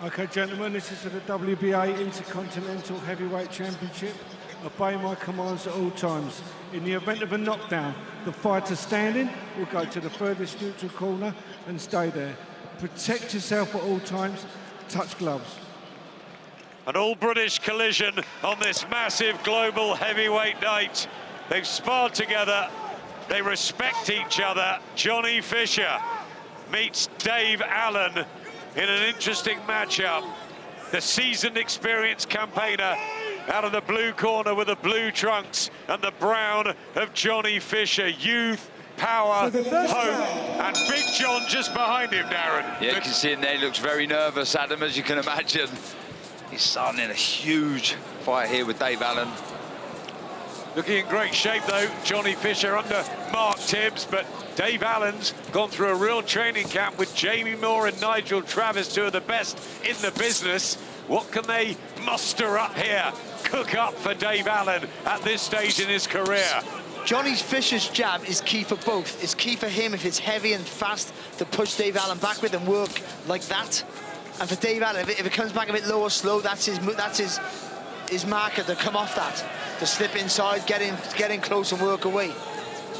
Okay, gentlemen, this is for the WBA Intercontinental Heavyweight Championship. Obey my commands at all times. In the event of a knockdown, the fighter standing will go to the furthest neutral corner and stay there. Protect yourself at all times. Touch gloves. An all-British collision on this massive global heavyweight night. They've sparred together. They respect each other. Johnny Fisher meets Dave Allen in an interesting matchup. The seasoned, experienced campaigner out of the blue corner with the blue trunks and the brown of Johnny Fisher. Youth, power, hope, and Big John just behind him, Darren. Yeah, you can see him there. He looks very nervous, Adam, as you can imagine. He's starting in a huge fight here with Dave Allen. Looking in great shape, though, Johnny Fisher under Mark Tibbs, but Dave Allen's gone through a real training camp with Jamie Moore and Nigel Travis, two of the best in the business. What can they muster up here, cook up for Dave Allen at this stage in his career? Johnny Fisher's jab is key for both. It's key for him if it's heavy and fast to push Dave Allen back with and work like that. And for Dave Allen, if it comes back a bit low or slow, that's his marker to come off that, to slip inside, get in close and work away.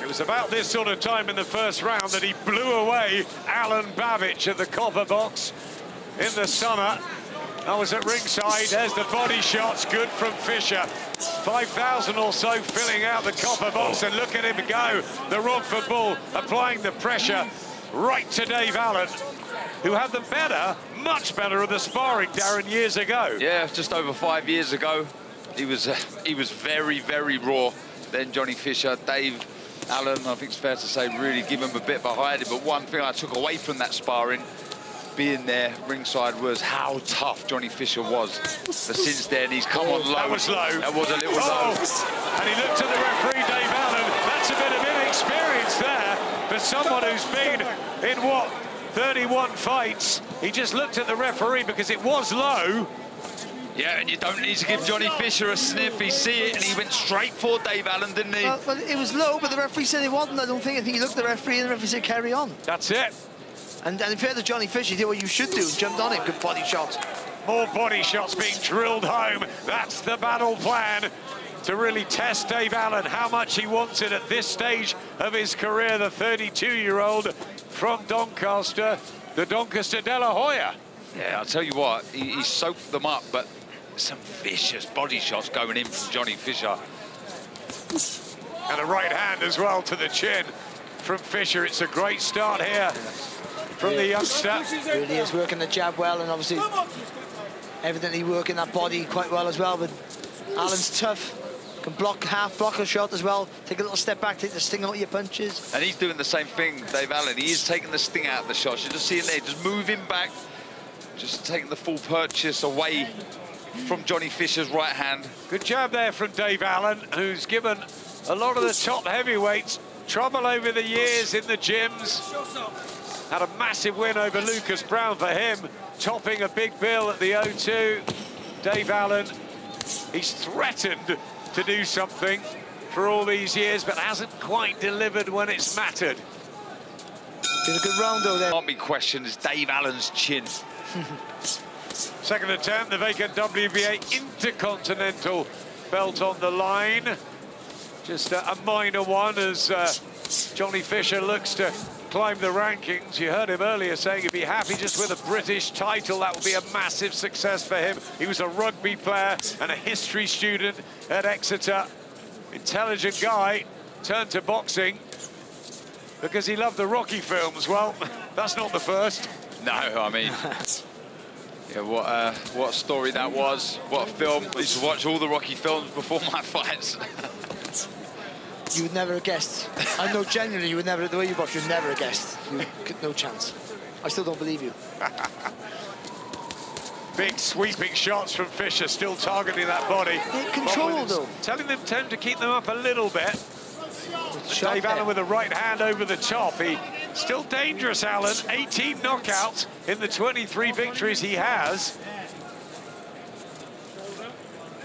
It was about this sort of time in the first round that he blew away Alan Babbage at the Copper Box in the summer. I was at ringside. There's the body shots, good from Fisher. 5,000 or so filling out the Copper Box, and look at him go. The Romford Bull applying the pressure right to Dave Allen, who had the better, much better of the sparring, Darren, years ago. Yeah, just over 5 years ago. He was very, very raw. Then Johnny Fisher, Dave Allen, I think it's fair to say, really give him a bit behind him. But one thing I took away from that sparring, being there ringside, was how tough Johnny Fisher was. But since then, he's come on low. That was low. That was a little low. And he looked at the referee, Dave Allen. That's a bit of inexperience there for someone who's been in, what, 31 fights. He just looked at the referee because it was low. Yeah, and you don't need to give Johnny Fisher a sniff. He see it, and he went straight for Dave Allen, didn't he? Well, it was low, but the referee said it wasn't. I think he looked at the referee, and the referee said carry on. That's it. And in fair to Johnny Fisher, he did what you should do, jumped on him, good body shot. More body shots being drilled home. That's the battle plan to really test Dave Allen, how much he wants it at this stage of his career, the 32-year-old from Doncaster, the Doncaster de la Hoya. Yeah, I'll tell you what, he soaked them up, but some vicious body shots going in from Johnny Fisher. And a right hand as well to the chin from Fisher. It's a great start here from the youngster. Really is working the jab well, and obviously evidently working that body quite well as well. But Allen's tough, can half block a shot as well, take a little step back, take the sting out of your punches. And he's doing the same thing, Dave Allen. He is taking the sting out of the shots. You're just seeing there, just moving back, just taking the full purchase away from Johnny Fisher's right hand. Good jab there from Dave Allen, who's given a lot of the top heavyweights trouble over the years in the gyms. Had a massive win over Lucas Brown for him, topping a big bill at the O2. Dave Allen, he's threatened to do something for all these years, but hasn't quite delivered when it's mattered. Did a good round though there. Can't be questioned is Dave Allen's chin. Second attempt, the vacant WBA Intercontinental belt on the line. Just a minor one as Johnny Fisher looks to climb the rankings. You heard him earlier saying he'd be happy just with a British title. That would be a massive success for him. He was a rugby player and a history student at Exeter. Intelligent guy, turned to boxing because he loved the Rocky films. Well, that's not the first. No, I mean, yeah, what a story that was. What a film. I used to watch all the Rocky films before my fights. You would never have guessed. I know genuinely you would never, the way you box, you'd never have guessed. No chance. I still don't believe you. Big sweeping shots from Fisher, still targeting that body. Control though. Telling them to keep them up a little bit. Dave Allen with a right hand over the top. He still dangerous, Allen. 18 knockouts in the 23 victories he has.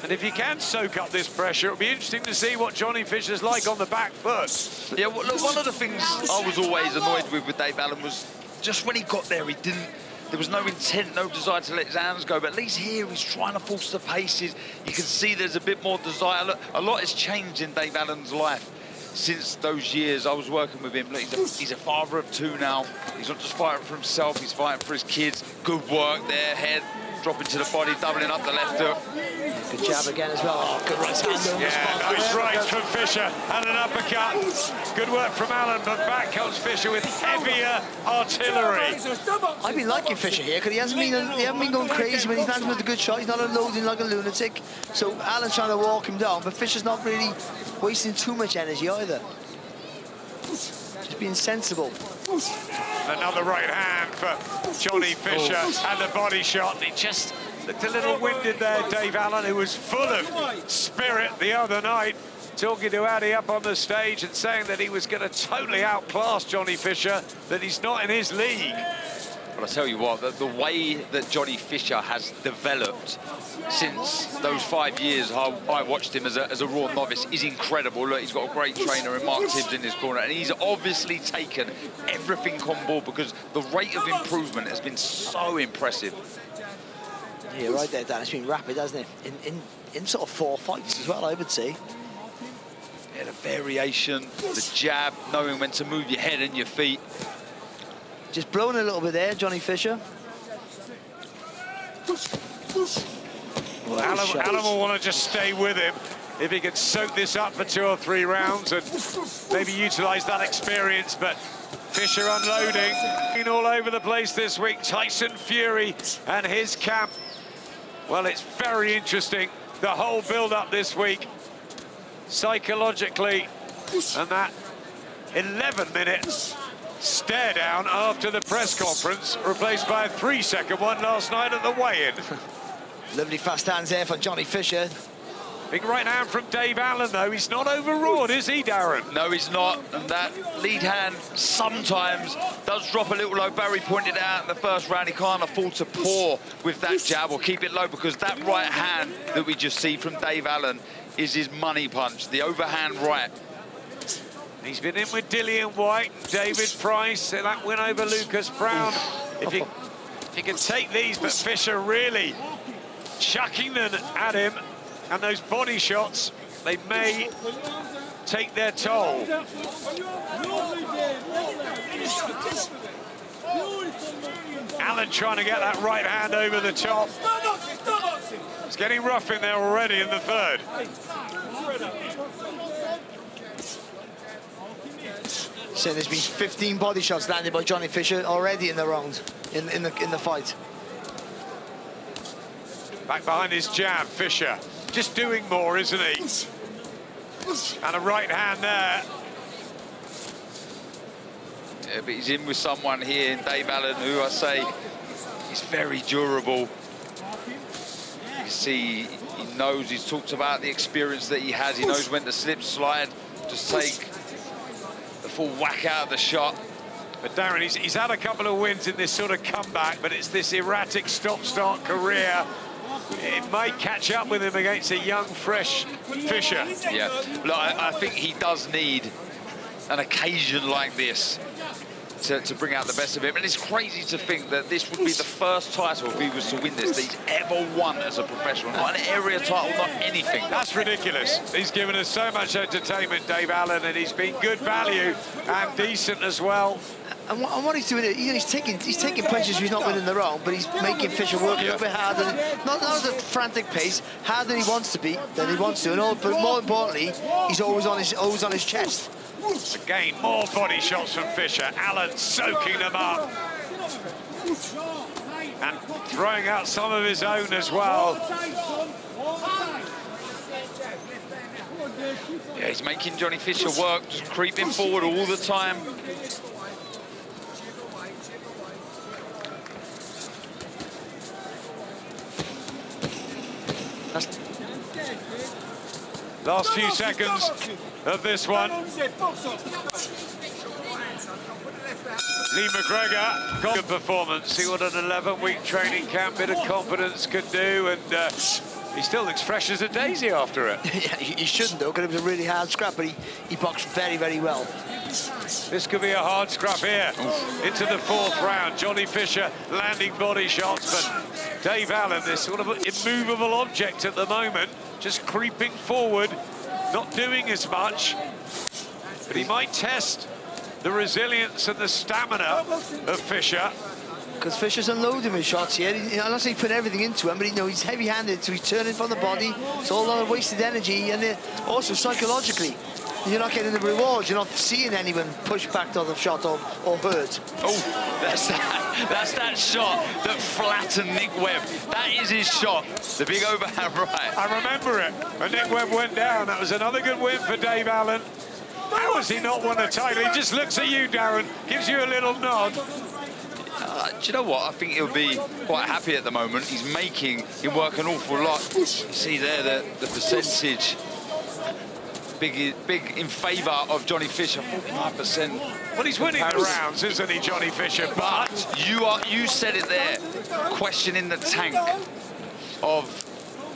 And if he can soak up this pressure, it'll be interesting to see what Johnny Fisher's like on the back foot. Yeah, well, look, one of the things I was always annoyed with Dave Allen was just when he got there, he didn't there was no intent, no desire to let his hands go, but at least here he's trying to force the paces. You can see there's a bit more desire. Look, a lot has changed in Dave Allen's life since those years I was working with him. Look, he's a father of 2 now. He's not just fighting for himself, he's fighting for his kids. Good work there, head dropping to the body, doubling up the left hook. Good jab again as well. Oh, good right hand. Yeah, nice right from Fisher and an uppercut. Good work from Allen, but back comes Fisher with heavier artillery. I've been liking Fisher here because he hasn't been going crazy when he's landing with a good shot. He's not unloading like a lunatic. So Allen's trying to walk him down, but Fisher's not really wasting too much energy either. Just being sensible. Another right hand for Johnny Fisher and the body shot. He just looked a little winded there, Dave Allen, who was full of spirit the other night, talking to Addy up on the stage and saying that he was going to totally outclass Johnny Fisher, that he's not in his league. But I tell you what, the way that Johnny Fisher has developed since those 5 years I watched him as a raw novice is incredible. Look, he's got a great trainer in Mark Tibbs in his corner, and he's obviously taken everything on board because the rate of improvement has been so impressive. Yeah, right there, Dan. It's been rapid, hasn't it? In sort of 4 fights as well, I would say. Yeah, the variation, the jab, knowing when to move your head and your feet. Just blowing a little bit there, Johnny Fisher. Well, Allen will want to just stay with him if he can soak this up for 2 or 3 rounds and maybe utilise that experience, but Fisher unloading. Been all over the place this week. Tyson Fury and his camp. Well, it's very interesting, the whole build-up this week, psychologically, and that 11-minute stare down after the press conference, replaced by a 3-second one last night at the weigh-in. Lovely fast hands there for Johnny Fisher. Big right hand from Dave Allen, though. He's not overawed, is he, Darren? No, he's not. And that lead hand sometimes does drop a little low. Barry pointed out in the first round, he can't afford to pour with that jab or keep it low because that right hand that we just see from Dave Allen is his money punch, the overhand right. He's been in with Dillian White, David Price, that win over Lucas Brown. If he can take these, but Fisher really chucking them at him, and those body shots, they may take their toll. Allen trying to get that right hand over the top. It's getting rough in there already in the third. So there's been 15 body shots landed by Johnny Fisher already in the round, in the fight. Back behind his jab, Fisher. Just doing more, isn't he? And a right hand there. Yeah, but he's in with someone here in Dave Allen, who I say is very durable. You see, he knows, he's talked about the experience that he has. He knows when to slip, slide, just take the full whack out of the shot. But Darren, he's had a couple of wins in this sort of comeback, but it's this erratic stop-start career. It might catch up with him against a young, fresh Fisher. Yeah, look, I think he does need an occasion like this to bring out the best of him. And it's crazy to think that this would be the first title, if he was to win this, that he's ever won as a professional. Not an area title, not anything. That's ridiculous. He's given us so much entertainment, Dave Allen, and he's been good value and decent as well. And what he's doing, he's taking punches he's not winning the round, but he's making Fisher work a little bit harder, not at a frantic pace, harder than he wants to be, but more importantly, he's always on his chest. Again, more body shots from Fisher. Allen soaking them up and throwing out some of his own as well. Yeah, he's making Johnny Fisher work, just creeping forward all the time. Last few seconds of this one. Lee McGregor got a good performance. See what an 11-week training camp, bit of confidence could do, and he still looks fresh as a daisy after it. Yeah, he shouldn't though, because it was a really hard scrap, but he boxed very, very well. This could be a hard scrap here. Into the 4th round. Johnny Fisher landing body shots, but Dave Allen, this sort of immovable object at the moment, just creeping forward, not doing as much. But he might test the resilience and the stamina of Fisher. Because Fisher's unloading his shots here. I'm not saying he put everything into him, but he's heavy-handed, so he's turning from the body. It's all a lot of wasted energy, and also psychologically, you're not getting the rewards. You're not seeing anyone push back to the shot or hurt. Oh, that's that shot that flattened Nick Webb. That is his shot, the big overhand right. I remember it. When Nick Webb went down, that was another good win for Dave Allen. How has he not won a title? He just looks at you, Darren, gives you a little nod. Do you know what? I think he'll be quite happy at the moment. He's making him work an awful lot. You see there the percentage, big in favour of Johnny Fisher, 45%. Well, he's winning the rounds, isn't he, Johnny Fisher? But you said it there, questioning the tank of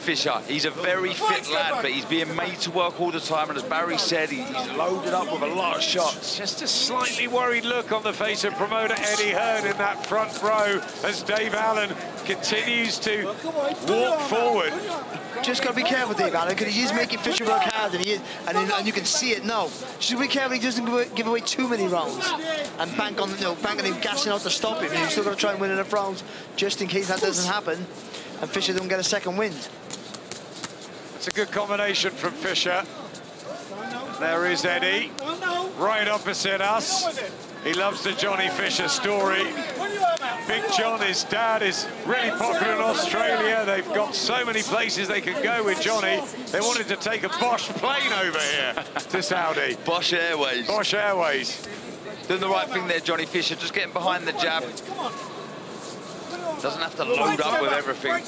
Fisher. He's a very fit lad, but he's being made to work all the time, and as Barry said, he's loaded up with a lot of shots. Just a slightly worried look on the face of promoter Eddie Hearn in that front row as Dave Allen continues to walk forward. Just got to be careful, Dave Allen, because he is making Fisher work hard, and you can see it now. Just be careful he doesn't give away too many rounds and bank on him gassing out to stop him. He's still got to try and win enough rounds just in case that doesn't happen and Fisher doesn't get a second wind. It's a good combination from Fisher. There is Eddie, right opposite us. He loves the Johnny Fisher story. Big John, his dad, is really popular in Australia. They've got so many places they can go with Johnny. They wanted to take a Bosch plane over here to Saudi. Bosch Airways. Bosch Airways. Doing the right thing there, Johnny Fisher, just getting behind the jab. Doesn't have to load up with everything.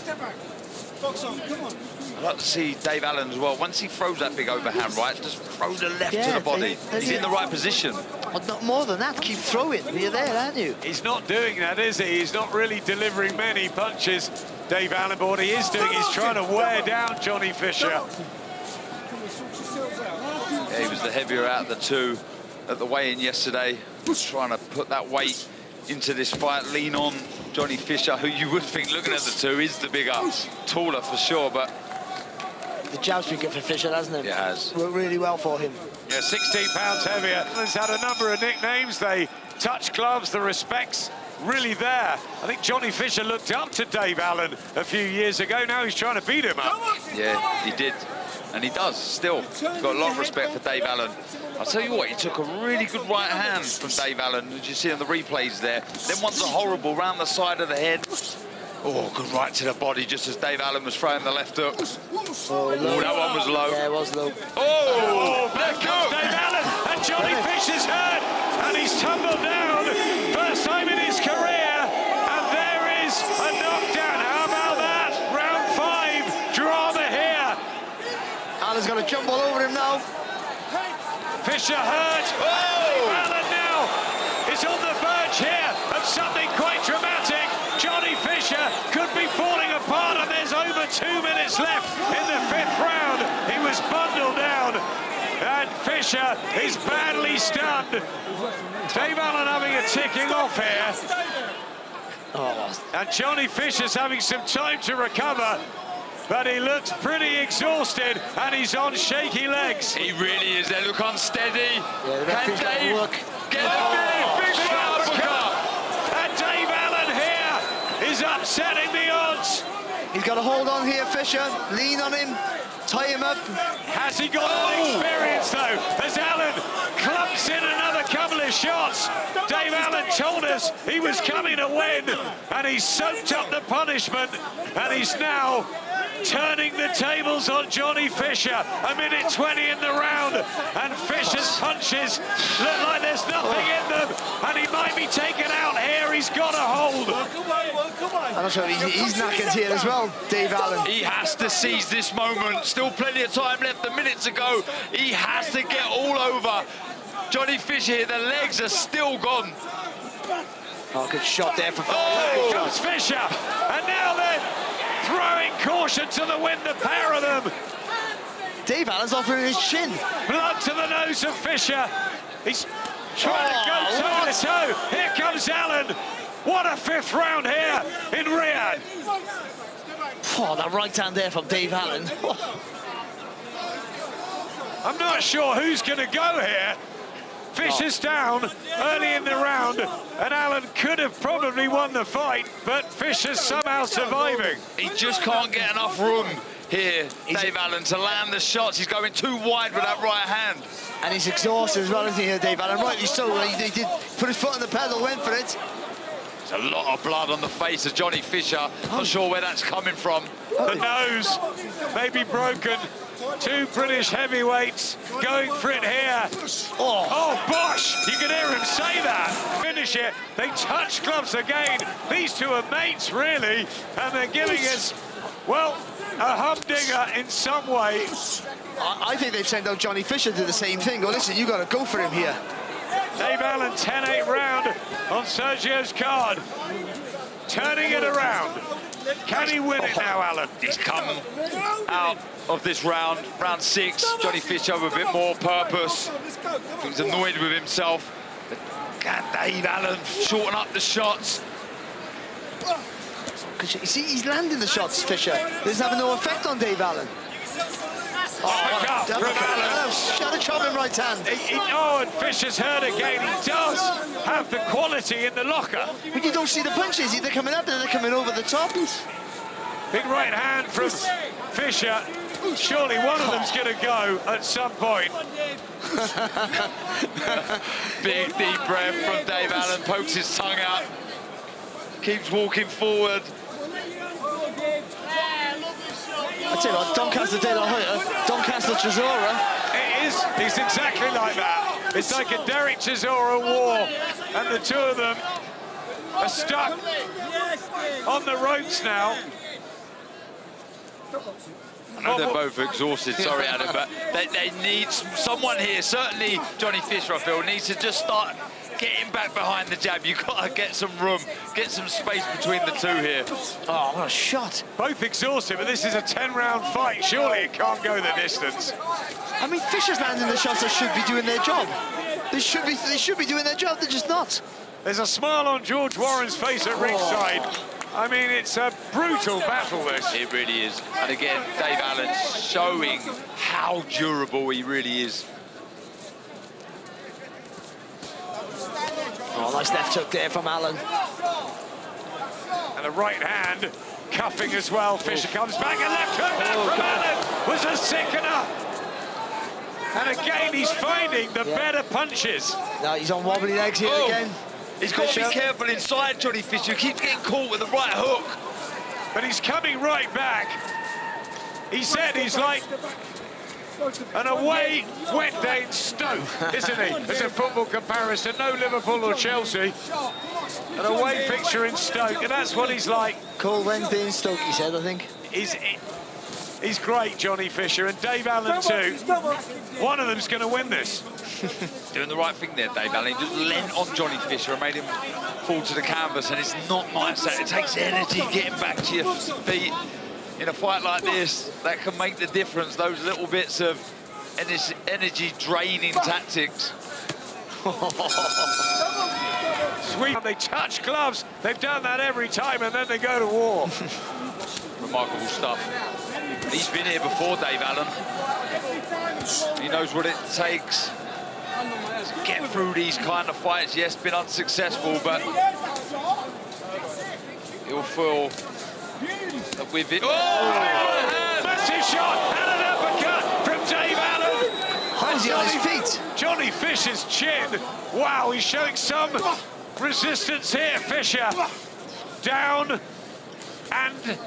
I'd like to see Dave Allen as well. Once he throws that big overhand right, just throw the left to the body. He's in the right position. Well, not more than that, keep throwing. You're there, aren't you? He's not doing that, is he? He's not really delivering many punches, Dave Allen, but what he is doing is trying to wear down Johnny Fisher. Yeah, he was the heavier out of the two at the weigh-in yesterday. Trying to put that weight into this fight, lean on Johnny Fisher, who you would think, looking at the two, is the bigger, taller for sure, but the jab's been good for Fisher, hasn't it? It has. Worked really well for him. Yeah, 16 pounds heavier. He's had a number of nicknames. They touch gloves, the respect's really there. I think Johnny Fisher looked up to Dave Allen a few years ago. Now he's trying to beat him up. Yeah, he did. And he does, still. He's got a lot of respect for Dave Allen. I'll tell you what, he took a really good right hand from Dave Allen, as you see on the replays there. Then one's a horrible round the side of the head. Oh, good right to the body, just as Dave Allen was throwing the left hook. Oh, that one was low. Yeah, it was low. Oh, there comes Dave Allen, and Johnny Fisher's hurt, and he's tumbled down. First time in his career, and there is a knockdown. How about that? Round 5, drama here. Allen's got to jump all over him now. Fisher hurt. Dave Allen now is on the verge here of something quite dramatic. Johnny Fisher could be falling apart, and there's over 2 minutes left in the 5th round. He was bundled down, and Fisher is badly stunned. Dave Allen having a ticking off here. And Johnny Fisher's having some time to recover, but he looks pretty exhausted, and he's on shaky legs. He really is. They look unsteady. Yeah, Can Dave get the big uppercut? And Dave Allen here is upsetting the odds. He's got to hold on here, Fisher. Lean on him, tie him up. Has he got an experience, though, as Allen clumps in another couple of shots? Dave Allen told us he was coming to win, and he's soaked up the punishment, and he's now turning the tables on Johnny Fisher. 1:20 in the round, and Fisher's punches look like there's nothing in them, and he might be taken out here. He's got a hold. I'm sure he's knackered here as well, Dave Allen. He has to seize this moment. Still plenty of time left, a minute to go. He has to get all over Johnny Fisher here. The legs are still gone. Oh, good shot there for Oh, here comes Fisher, and now they're throwing caution to the wind, the pair of them. Dave Allen's offering his chin. Blood to the nose of Fisher. He's Trying to go toe to toe. Here comes Allen. What a fifth round here in Riyadh. Oh, that right hand there from Dave Allen. I'm not sure who's going to go here. Fisher's down early in the round, and Allen could have probably won the fight, but Fisher's somehow surviving. He just can't get enough room here, Dave Allen, to land the shots. He's going too wide with that right hand. And he's exhausted as well, isn't he, Dave Allen? Rightly so. He did put his foot on the pedal, went for it. There's a lot of blood on the face of Johnny Fisher. Not sure where that's coming from. The nose may be broken. Two British heavyweights going for it here. Oh, Bosch! You can hear him say that. Finish it. They touch gloves again. These two are mates, really, and they're giving us, well, a humdinger in some way. I think they've sent out Johnny Fisher to do the same thing. Go, listen, you got to go for him here. Dave Allen, 10-8 round on Sergio's card. Turning it around. Can he win it now, Allen? He's come out of this round, round 6. Johnny Fisher with a bit more purpose. He's annoyed with himself. But can Dave Allen shorten up the shots? You see, he's landing the shots, Fisher. This is having no effect on Dave Allen. Shut a chopping right hand. Oh, and Fisher's hurt again. He does have the quality in the locker. But you don't see the punches. They're coming up and they're coming over the top. Big right hand from Fisher. Surely one of them's going to go at some point. Big deep breath from Dave Allen. Pokes his tongue out. Keeps walking forward. I tell you what, Doncaster De La Hoya, Doncaster Chisora. It is. It's exactly like that. It's like a Derek Chisora war, and the two of them are stuck on the ropes now. I know they're both exhausted, sorry Adam, but they need someone here. Certainly Johnny Fisher, I feel, needs to just start getting back behind the jab. You've got to get some room, get some space between the two here. Oh, what a shot. Both exhausted, but this is a 10-round fight. Surely it can't go the distance. I mean, Fisher's landing the shots that should be doing their job. They should be doing their job, they're just not. There's a smile on George Warren's face at ringside. I mean, it's a brutal battle, this. It really is. And again, Dave Allen showing how durable he really is. Oh, nice left hook there from Allen. And a right hand, cuffing as well. Fisher comes back, and left hook from Allen was a sickener. And again, he's finding the better punches. Now he's on wobbly legs here again. He's got to be careful inside, Johnny Fisher. He keeps getting caught with the right hook. But he's coming right back. He said he's like an away wet day in Stoke, isn't he? As a football comparison, no Liverpool or Chelsea. An away fixture in Stoke, and that's what he's like. Cold Wednesday in Stoke, he said, I think. He's great, Johnny Fisher, and Dave Allen too. One of them's going to win this. Doing the right thing there, Dave Allen. He just leant on Johnny Fisher and made him fall to the canvas, and it's not nice. It takes energy getting back to your feet. In a fight like this, that can make the difference. Those little bits of energy-draining tactics. Sweet. They touch gloves. They've done that every time, and then they go to war. Remarkable stuff. He's been here before, Dave Allen. He knows what it takes to get through these kind of fights. Yes, been unsuccessful, but he'll feel that with it. Oh! Massive shot and an uppercut from Dave Allen. How's he on his feet? Johnny Fisher's chin. Wow, he's showing some resistance here. Fisher down and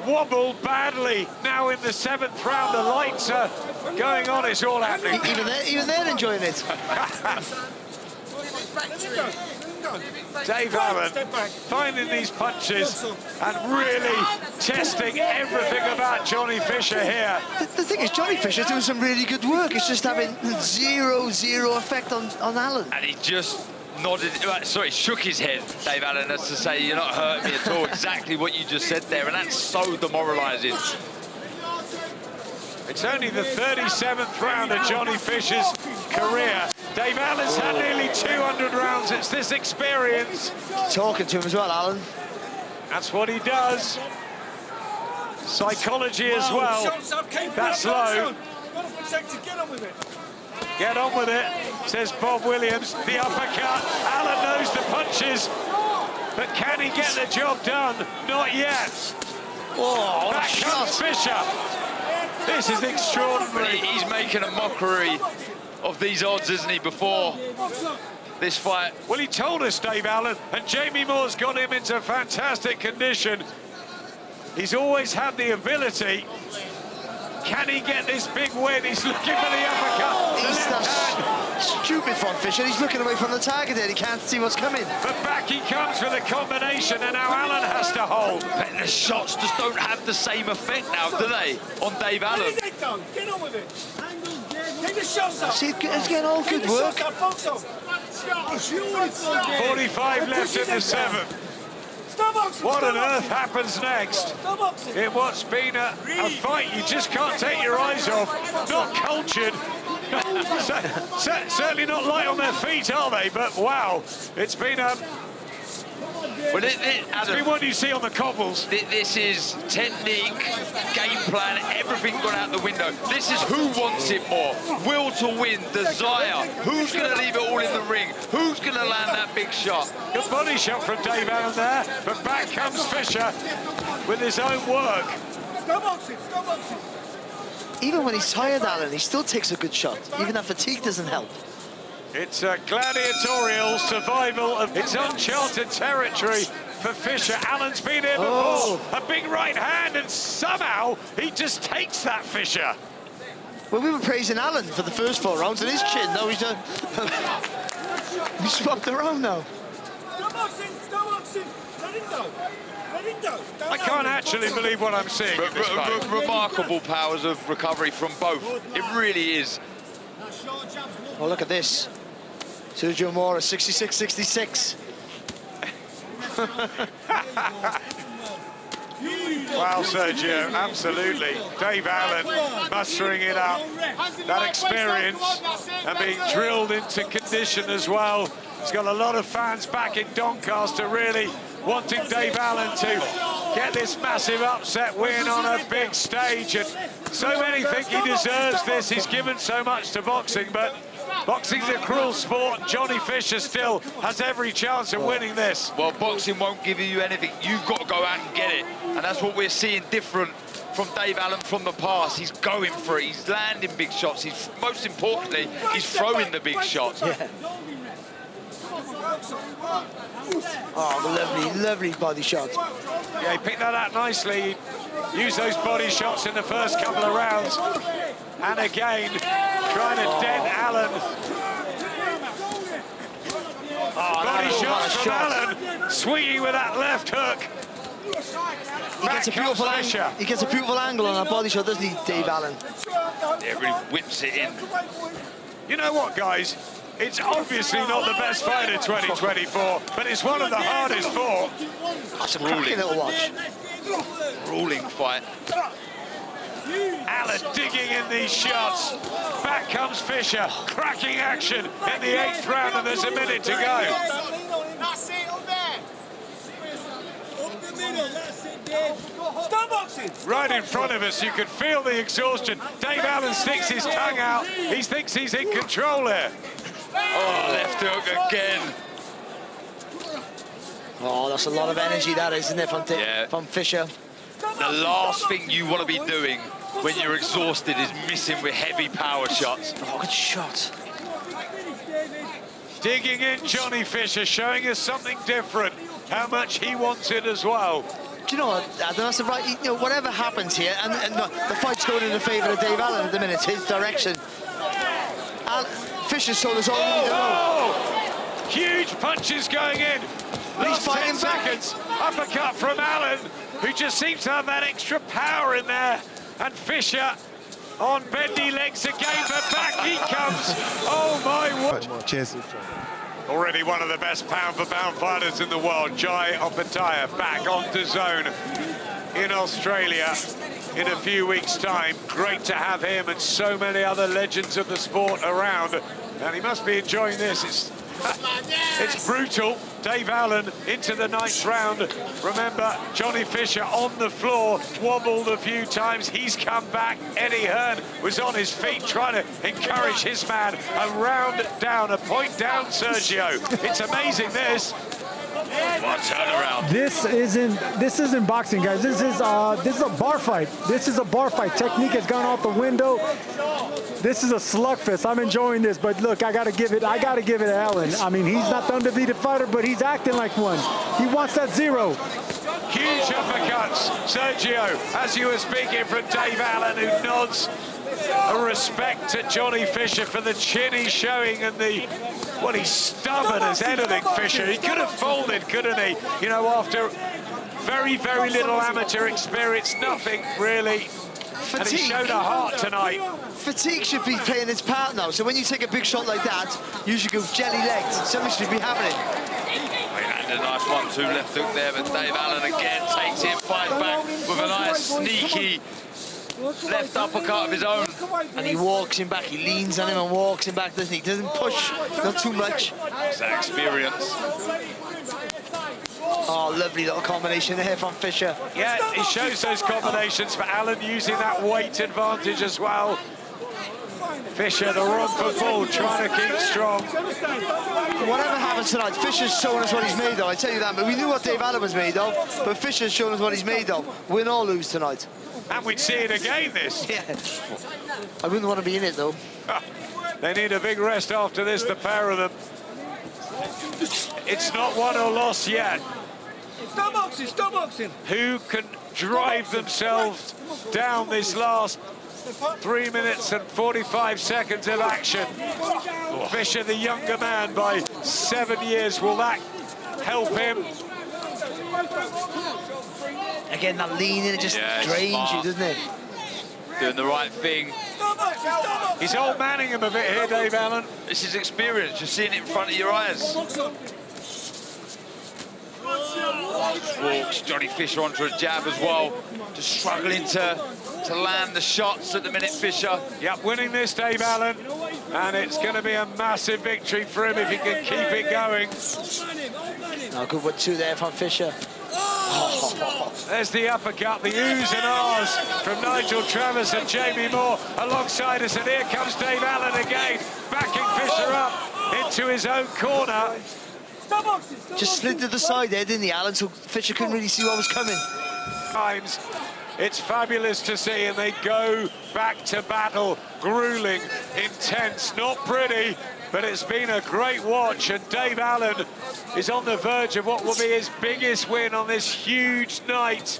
wobbled badly. Now in the 7th round, the lights are going on. It's all happening. Even they're enjoying it. Dave Allen finding these punches and really testing everything about Johnny Fisher here. The thing is, Johnny Fisher's doing some really good work. It's just having zero effect on Allen. And he just nodded, shook his head, Dave Allen, as to say, you're not hurting me at all. Exactly what you just said there, and that's so demoralising. It's only the 37th round of Johnny Fisher's career. Dave Allen's had nearly 200 rounds. It's this experience. Talking to him as well, Alan. That's what he does. Psychology as well. That's low. Get on with it. Get on with it, says Bob Williams. The uppercut. Allen knows the punches. But can he get the job done? Not yet. Oh, Back comes Fisher. This is extraordinary. He's making a mockery of these odds, isn't he, before this fight? Well, he told us, Dave Allen, and Jamie Moore's got him into fantastic condition. He's always had the ability. Can he get this big win? He's looking for the uppercut. That's stupid from Fisher. He's looking away from the target there. He can't see what's coming. But back he comes for the combination, and now Allen has to hold. But the shots just don't have the same effect now, do they, on Dave Allen? Get on with it. Take the shots up. See, it's getting all good work. 45 left in the 7th. What on earth happens next in what's been a fight you just can't take your eyes off? Not cultured. Certainly not light on their feet, are they? But wow, it's been Well, it's been what you see on the cobbles. This is technique, game plan, everything gone out the window. This is who wants it more. Will to win, desire. Who's going to leave it all in the ring? Who's going to land that big shot? Good body shot from Dave Allen there, but back comes Fisher with his own work. Stop boxing. Even when he's tired, Alan, he still takes a good shot. Even that fatigue doesn't help. It's a gladiatorial survival. It's uncharted territory for Fisher. Allen's been here before. A big right hand, and somehow he just takes that, Fisher. Well, we were praising Alan for the first 4 rounds, and his chin, now he's done. He's swapped around now. Stop boxing. Let him go. I can't actually believe what I'm seeing in this fight. Remarkable powers of recovery from both. It really is. Oh, look at this. Sergio Mora, 66-66. Well, Sergio, absolutely. Dave Allen mustering it up. That experience and being drilled into condition as well. He's got a lot of fans back in Doncaster really wanting Dave Allen to get this massive upset win on a big stage. And so many think he deserves this. He's given so much to boxing, but boxing's a cruel sport. Johnny Fisher still has every chance of winning this. Well, boxing won't give you anything. You've got to go out and get it. And that's what we're seeing different from Dave Allen from the past. He's going for it. He's landing big shots. He's, most importantly, he's throwing the big shots. Yeah. Oh, lovely body shot. Yeah, he picked that up nicely. He used those body shots in the first couple of rounds. And again, trying to dent Allen. Body shots from Allen, swinging with that left hook. He gets a beautiful angle on that body shot, doesn't he, Dave Allen? Yeah, really whips it in. You know what, guys? It's obviously not the best fight in 2024, but it's one of the hardest fought. That's a cracking little watch. Ruling fight. Allen digging in these shots. Back comes Fisher. Cracking action in the 8th round, and there's a minute to go. That's it, up there. Up the middle, that's it, Dave. Stop boxing. Right in front of us, you could feel the exhaustion. Dave Allen sticks his tongue out. He thinks he's in control here. Oh, left hook again. Oh, that's a lot of energy, that is, isn't it, from Fisher? The last thing you want to be doing when you're exhausted is missing with heavy power shots. Oh, good shot. Digging in Johnny Fisher, showing us something different. How much he wants it as well. Do you know what, Adam, that's the right, you know, whatever happens here, and the fight's going in the favour of Dave Allen at the minute, his direction. Fisher's told us all we need to know. Huge punches going in. Last 10 seconds. Uppercut from Allen, who just seems to have that extra power in there. And Fisher on bendy legs again, but back he comes. Oh my word. Cheers. Already one of the best pound-for-pound fighters in the world, Jai Opetaia, back on DAZN in Australia in a few weeks' time. Great to have him and so many other legends of the sport around. And he must be enjoying this. It's brutal. Dave Allen into the 9th round. Remember, Johnny Fisher on the floor, wobbled a few times. He's come back. Eddie Hearn was on his feet trying to encourage his man. A round down, a point down, Sergio. It's amazing, this. What a turnaround. This isn't boxing, guys. This is a bar fight. This is a bar fight. Technique has gone out the window. This is a slugfest. I'm enjoying this, but look, I gotta give it to Allen. I mean, he's not the undefeated fighter, but he's acting like one. He wants that 0. Huge uppercuts, Sergio, as you were speaking, from Dave Allen, who nods a respect to Johnny Fisher for the chin he's showing and the, well, he's stubborn as anything, Fisher. He could have folded, couldn't he? You know, after very, very little amateur experience, nothing really. Fatigue. And he showed a heart tonight. Fatigue should be playing its part now. So when you take a big shot like that, you should go jelly-legged. Something should be happening. And a nice 1-2 left hook there, but Dave Allen again takes it, fights back with a nice sneaky left uppercut of his own. And he walks him back. He leans on him and walks him back, doesn't he? Doesn't push, not too much. It's that experience. Oh, lovely little combination there from Fisher. Yeah, he shows those combinations, but Allen using that weight advantage as well. Fisher, the Romford bull, trying to keep strong. Whatever happens tonight, Fisher's showing us what he's made of, I tell you that. But we knew what Dave Allen was made of, but Fisher's showing us what he's made of. Win or lose tonight. And we'd see it again, this. Yeah. I wouldn't want to be in it, though. They need a big rest after this, the pair of them. It's not won or lost yet. Stop boxing, stop boxing. Who can drive themselves down this last 3 minutes and 45 seconds of action? Fisher, the younger man by 7 years, will that help him? Again, that lean in, it just drains smart. you, doesn't it? Doing the right thing. He's old manning him a bit here, Dave Allen. This is experience. You're seeing it in front of your eyes. Walks Johnny Fisher onto a jab as well. Just struggling to land the shots at the minute, Fisher. Yep, winning this, Dave Allen. And it's going to be a massive victory for him if he can keep it going. Oh, good 1-2 there from Fisher. There's the uppercut, the oohs and ahs from Nigel Travis and Jamie Moore alongside us. And here comes Dave Allen again, backing Fisher up into his own corner. Just slid to the side there, didn't he, Allen? So Fisher couldn't really see what was coming. Times. It's fabulous to see, and they go back to battle. Grueling, intense, not pretty, but it's been a great watch. And Dave Allen is on the verge of what will be his biggest win on this huge night.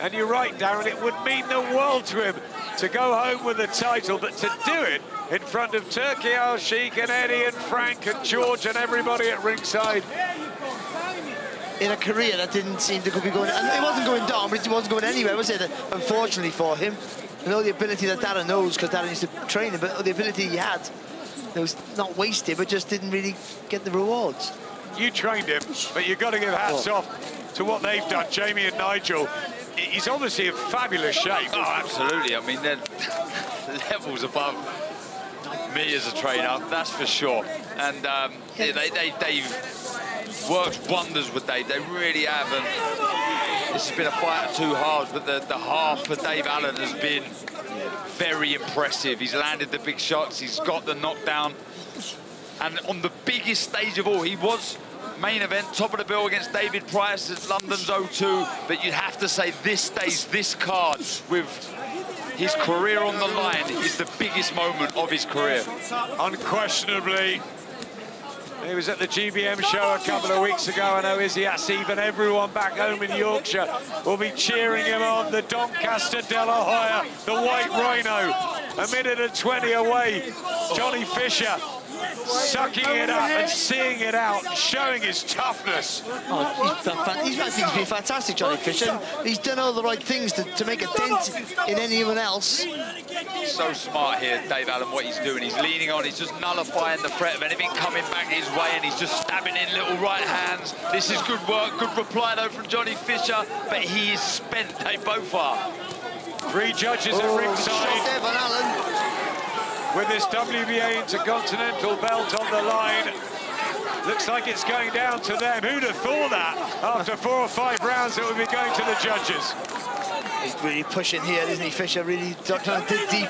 And you're right, Darren, it would mean the world to him to go home with the title, but to do it in front of Turki Al-Sheikh and Eddie and Frank and George and everybody at ringside. In a career that didn't seem to be going, and it wasn't going down, but it wasn't going anywhere, was it? Unfortunately for him. You know, the ability that Darren knows, because Darren used to train him, but the ability he had, it was not wasted, but just didn't really get the rewards. You trained him, but you've got to give hats off to what they've done, Jamie and Nigel. He's obviously in fabulous shape. Oh, absolutely. I mean, they're levels above me as a trainer, that's for sure. And they've worked wonders with Dave. They really have. And this has been a fight of two halves, but the half for Dave Allen has been very impressive. He's landed the big shots. He's got the knockdown. And on the biggest stage of all, he was main event, top of the bill against David Price at London's O2. But you'd have to say this stage, this card, with his career on the line, is the biggest moment of his career. Unquestionably. He was at the GBM show a couple of weeks ago. I know Izzy Asif and everyone back home in Yorkshire will be cheering him on. The Doncaster De La Hoya, the White Rhino, 1:20 away. Johnny Fisher sucking it up and seeing it out, showing his toughness. Oh, he's been fantastic, Johnny Fisher. He's done all the right things to make a dent in anyone else. So smart here, Dave Allen, what he's doing. He's leaning on, he's just nullifying the threat of anything coming back his way, and he's just stabbing in little right hands. This is good work, good reply though from Johnny Fisher, but he is spent, they both are. 3 judges at ringside. Shot there, Van Allen. with this WBA Intercontinental belt on the line. Looks like it's going down to them. Who'd have thought that after 4 or 5 rounds it would be going to the judges? He's really pushing here, isn't he, Fisher? Really trying to dig deep.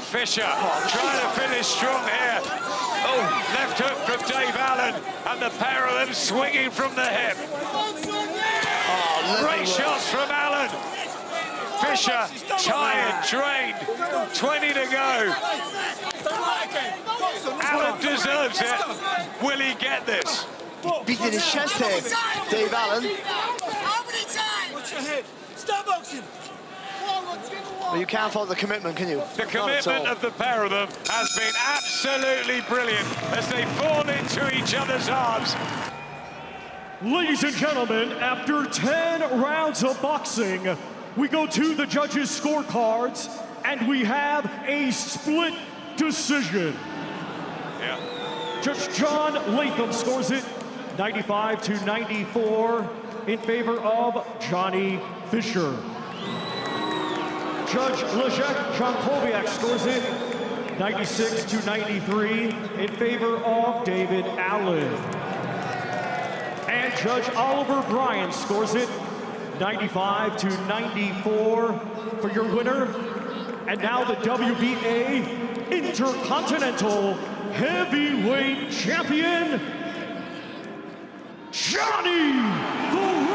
Fisher trying to finish strong here. Oh, left hook from Dave Allen, and the pair of them swinging from the hip. Oh, great shots from Allen. Fisher, tired, drained, 20 to go. Allen deserves it. Will he get this? Beating his chest here, Dave Allen. Watch your head. Stop boxing. Well, you can't fault the commitment, can you? The commitment of the pair of them has been absolutely brilliant as they fall into each other's arms. Ladies and gentlemen, after 10 rounds of boxing, we go to the judges' scorecards, and we have a split decision. Yeah. Judge John Latham scores it 95 to 94 in favor of Johnny Fisher. Judge Leszek Jankowiak scores it 96 to 93 in favor of David Allen. And Judge Oliver Bryan scores it 95 to 94 for your winner. And now the WBA Intercontinental Heavyweight Champion, Johnny the